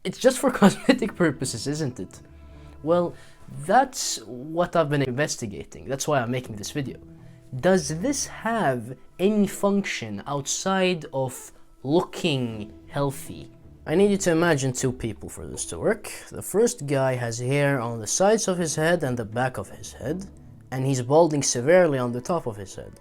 It's just for cosmetic purposes, isn't it? Well, that's what I've been investigating. That's why I'm making this video. Does this have any function outside of looking healthy? I need you to imagine two people for this to work. The first guy has hair on the sides of his head and the back of his head, and he's balding severely on the top of his head.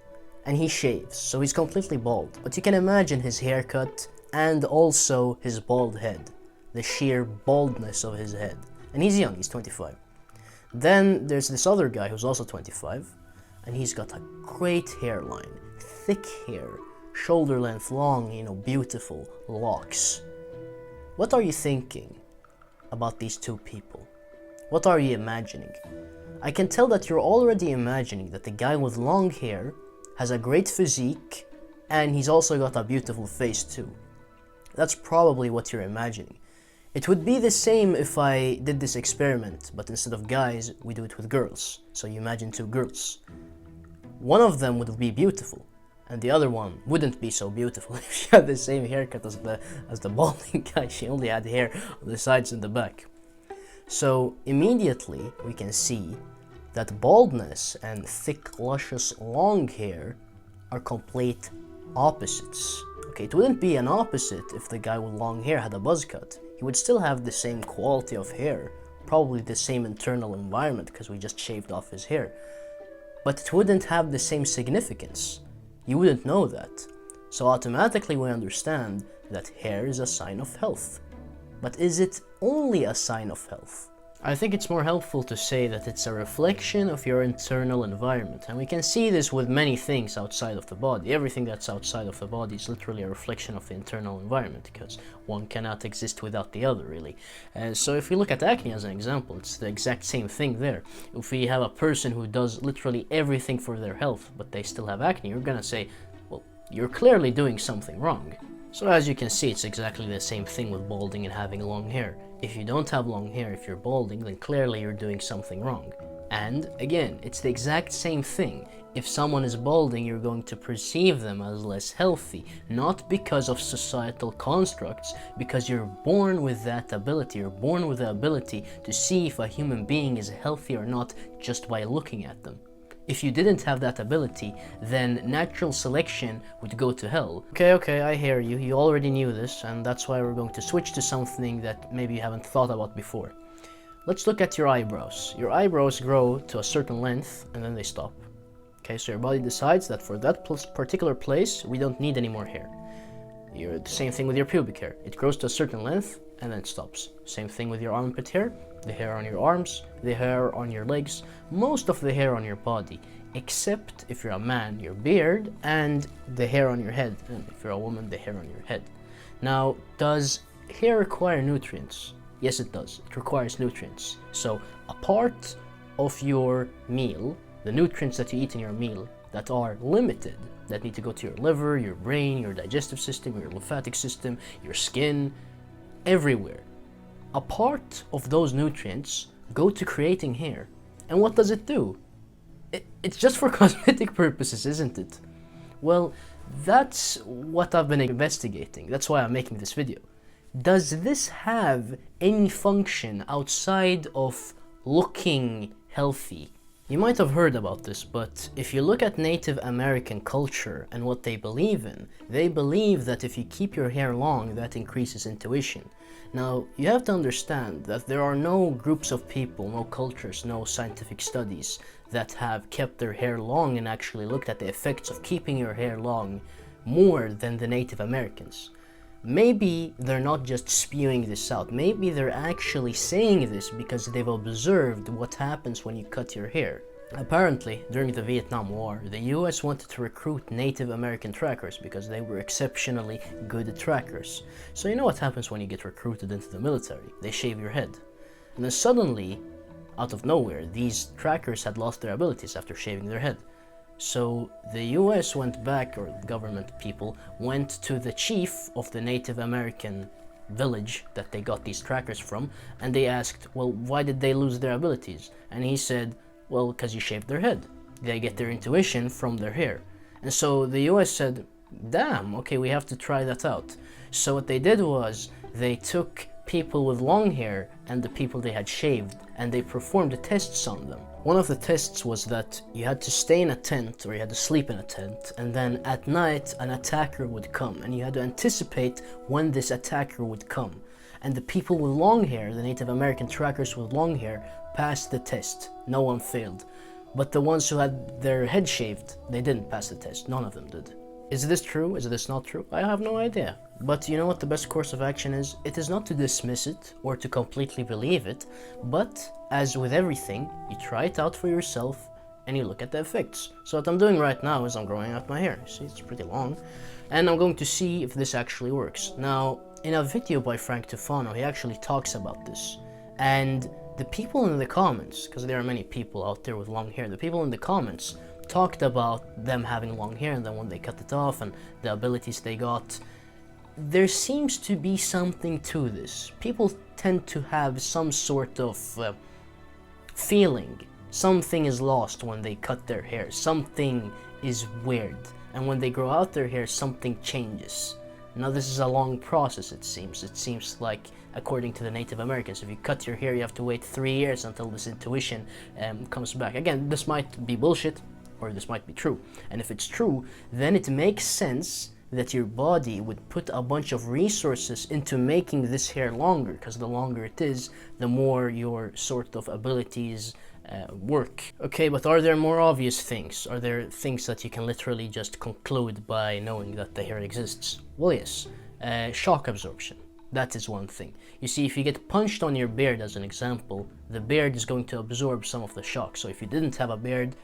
And he shaves, so he's completely bald. But you can imagine his haircut and also his bald head, the sheer baldness of his head. And he's young, he's 25. Then there's this other guy who's also 25, and he's got a great hairline, thick hair, shoulder length, long, beautiful locks. What are you thinking about these two people? What are you imagining? I can tell that you're already imagining that the guy with long hair has a great physique, and he's also got a beautiful face too. That's probably what you're imagining. It would be the same if I did this experiment, but instead of guys, we do it with girls. So you imagine two girls. One of them would be beautiful, and the other one wouldn't be so beautiful if she had the same haircut as the balding guy. She only had hair on the sides and the back. So immediately we can see that baldness and thick, luscious, long hair are complete opposites. Okay, it wouldn't be an opposite if the guy with long hair had a buzz cut. He would still have the same quality of hair, probably the same internal environment because we just shaved off his hair. But it wouldn't have the same significance. You wouldn't know that. So automatically we understand that hair is a sign of health. But is it only a sign of health? I think it's more helpful to say that it's a reflection of your internal environment, and we can see this with many things outside of the body. Everything that's outside of the body is literally a reflection of the internal environment, because one cannot exist without the other, really. So if we look at acne as an example, it's the exact same thing there. If we have a person who does literally everything for their health, but they still have acne, you're gonna say, well, you're clearly doing something wrong. So as you can see, it's exactly the same thing with balding and having long hair. If you don't have long hair, if you're balding, then clearly you're doing something wrong. And again, it's the exact same thing. If someone is balding, you're going to perceive them as less healthy, not because of societal constructs, because you're born with that ability. You're born with the ability to see if a human being is healthy or not just by looking at them. If you didn't have that ability, then natural selection would go to hell. Okay, I hear you. You already knew this, and that's why we're going to switch to something that maybe you haven't thought about before. Let's look at your eyebrows. Your eyebrows grow to a certain length, and then they stop. Okay, so your body decides that for that particular place, we don't need any more hair. The same thing with your pubic hair. It grows to a certain length, and then it stops. Same thing with your armpit hair, the hair on your arms, the hair on your legs, most of the hair on your body, except if you're a man, your beard, and the hair on your head, and if you're a woman, the hair on your head. Now, does hair require nutrients? Yes, it does. It requires nutrients. So, a part of your meal, the nutrients that you eat in your meal that are limited, that need to go to your liver, your brain, your digestive system, your lymphatic system, your skin, everywhere. A part of those nutrients go to creating hair. And what does it do? It's just for cosmetic purposes, isn't it? Well, that's what I've been investigating. That's why I'm making this video. Does this have any function outside of looking healthy? You might have heard about this, but if you look at Native American culture and what they believe in, they believe that if you keep your hair long, that increases intuition. Now, you have to understand that there are no groups of people, no cultures, no scientific studies that have kept their hair long and actually looked at the effects of keeping your hair long more than the Native Americans. Maybe they're not just spewing this out, maybe they're actually saying this because they've observed what happens when you cut your hair. Apparently, during the Vietnam War, the US wanted to recruit Native American trackers because they were exceptionally good trackers. So you know what happens when you get recruited into the military? They shave your head. And then suddenly, out of nowhere, these trackers had lost their abilities after shaving their head. So the US went back, or government people, went to the chief of the Native American village that they got these trackers from, and they asked, well, why did they lose their abilities? And he said, well, because you shaved their head. They get their intuition from their hair. And so the US said, damn, okay, we have to try that out. So what they did was, they took people with long hair and the people they had shaved, and they performed tests on them. One of the tests was that you had to stay in a tent, or you had to sleep in a tent, and then at night an attacker would come, and you had to anticipate when this attacker would come. And the people with long hair, the Native American trackers with long hair, passed the test. No one failed. But the ones who had their head shaved, they didn't pass the test. None of them did. Is this true? Is this not true? I have no idea. But you know what the best course of action is? It is not to dismiss it or to completely believe it, but as with everything, you try it out for yourself and you look at the effects. So what I'm doing right now is I'm growing out my hair. See, it's pretty long. And I'm going to see if this actually works. Now, in a video by Frank Tufano, he actually talks about this. And the people in the comments, because there are many people out there with long hair, the people in the comments talked about them having long hair and then when they cut it off and the abilities they got. There seems to be something to this. People tend to have some sort of feeling. Something is lost when they cut their hair. Something is weird. And when they grow out their hair, something changes. Now this is a long process, it seems. It seems like, according to the Native Americans, if you cut your hair, you have to wait 3 years until this intuition comes back. Again, this might be bullshit, or this might be true. And if it's true, then it makes sense that your body would put a bunch of resources into making this hair longer, because the longer it is, the more your sort of abilities work. Okay, but are there more obvious things? Are there things that you can literally just conclude by knowing that the hair exists? Well, yes. Shock absorption. That is one thing. You see, if you get punched on your beard as an example, the beard is going to absorb some of the shock. So if you didn't have a beard,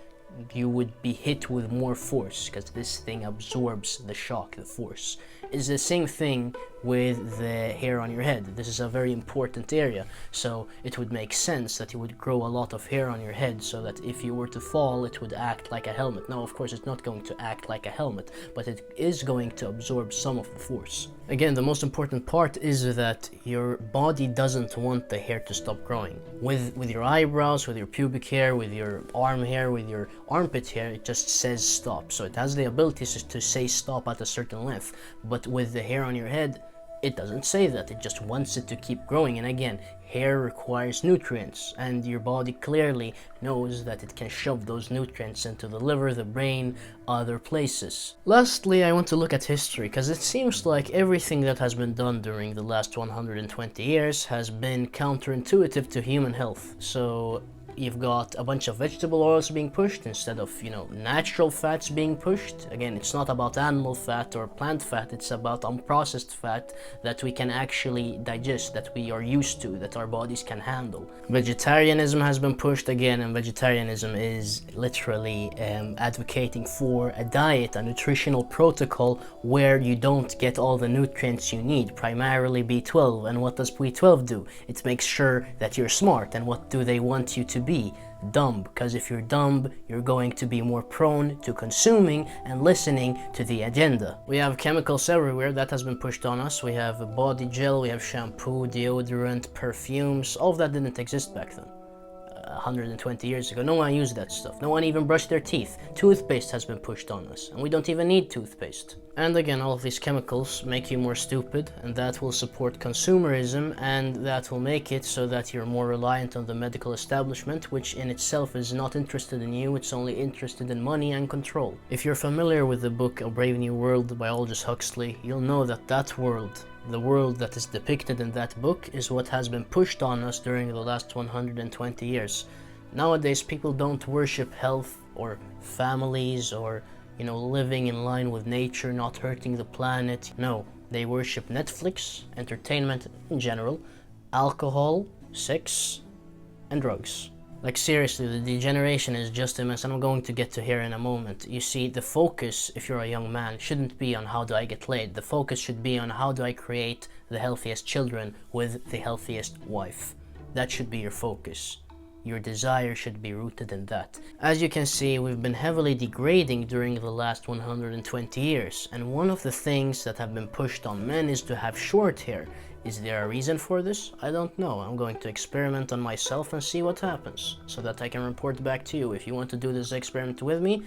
you would be hit with more force, because this thing absorbs the shock, the force. It's the same thing with the hair on your head. This is a very important area, so it would make sense that you would grow a lot of hair on your head so that if you were to fall, it would act like a helmet. Now, of course, it's not going to act like a helmet, but it is going to absorb some of the force. Again, the most important part is that your body doesn't want the hair to stop growing. With your eyebrows, with your pubic hair, with your arm hair, with your armpit hair, it just says stop. So it has the ability to say stop at a certain length, but with the hair on your head, it doesn't say that. It just wants it to keep growing. And again, hair requires nutrients, and your body clearly knows that it can shove those nutrients into the liver, the brain, other places. Lastly, I want to look at history, because it seems like everything that has been done during the last 120 years has been counterintuitive to human health. So you've got a bunch of vegetable oils being pushed instead of, natural fats being pushed. Again, it's not about animal fat or plant fat, it's about unprocessed fat that we can actually digest, that we are used to, that our bodies can handle. Vegetarianism has been pushed again, and vegetarianism is literally advocating for a diet, a nutritional protocol where you don't get all the nutrients you need, primarily B12. And what does B12 do? It makes sure that you're smart. And what do they want you to be? Dumb, because if you're dumb, you're going to be more prone to consuming and listening to the agenda. We have chemicals everywhere that has been pushed on us. We have body gel, we have shampoo, deodorant, perfumes. All of that didn't exist back then. 120 years ago, no one used that stuff. No one even brushed their teeth. Toothpaste has been pushed on us, and we don't even need toothpaste. And again, all of these chemicals make you more stupid, and that will support consumerism, and that will make it so that you're more reliant on the medical establishment, which in itself is not interested in you, it's only interested in money and control. If you're familiar with the book A Brave New World by Aldous Huxley, you'll know that that world, the world that is depicted in that book, is what has been pushed on us during the last 120 years. Nowadays, people don't worship health or families or, living in line with nature, not hurting the planet. No, they worship Netflix, entertainment in general, alcohol, sex, and drugs. Like seriously, the degeneration is just immense, and I'm going to get to here in a moment. You see, the focus, if you're a young man, shouldn't be on how do I get laid. The focus should be on how do I create the healthiest children with the healthiest wife. That should be your focus. Your desire should be rooted in that. As you can see, we've been heavily degrading during the last 120 years, and one of the things that have been pushed on men is to have short hair. Is there a reason for this? I don't know. I'm going to experiment on myself and see what happens, so that I can report back to you. If you want to do this experiment with me,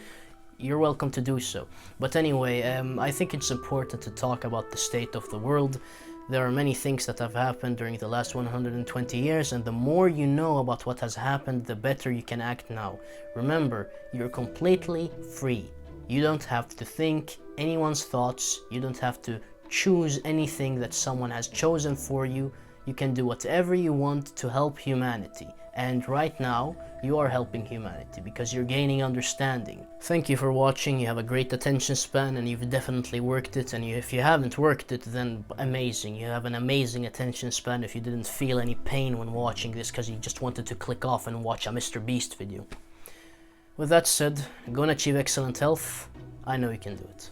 you're welcome to do so. But anyway, I think it's important to talk about the state of the world. There are many things that have happened during the last 120 years, and the more you know about what has happened, the better you can act now. Remember, you're completely free. You don't have to think anyone's thoughts. You don't have to choose anything that someone has chosen for you. You can do whatever you want to help humanity. And right now, you are helping humanity because you're gaining understanding. Thank you for watching. You have a great attention span and you've definitely worked it. And if you haven't worked it, then amazing. You have an amazing attention span if you didn't feel any pain when watching this because you just wanted to click off and watch a Mr. Beast video. With that said, go and achieve excellent health. I know you can do it.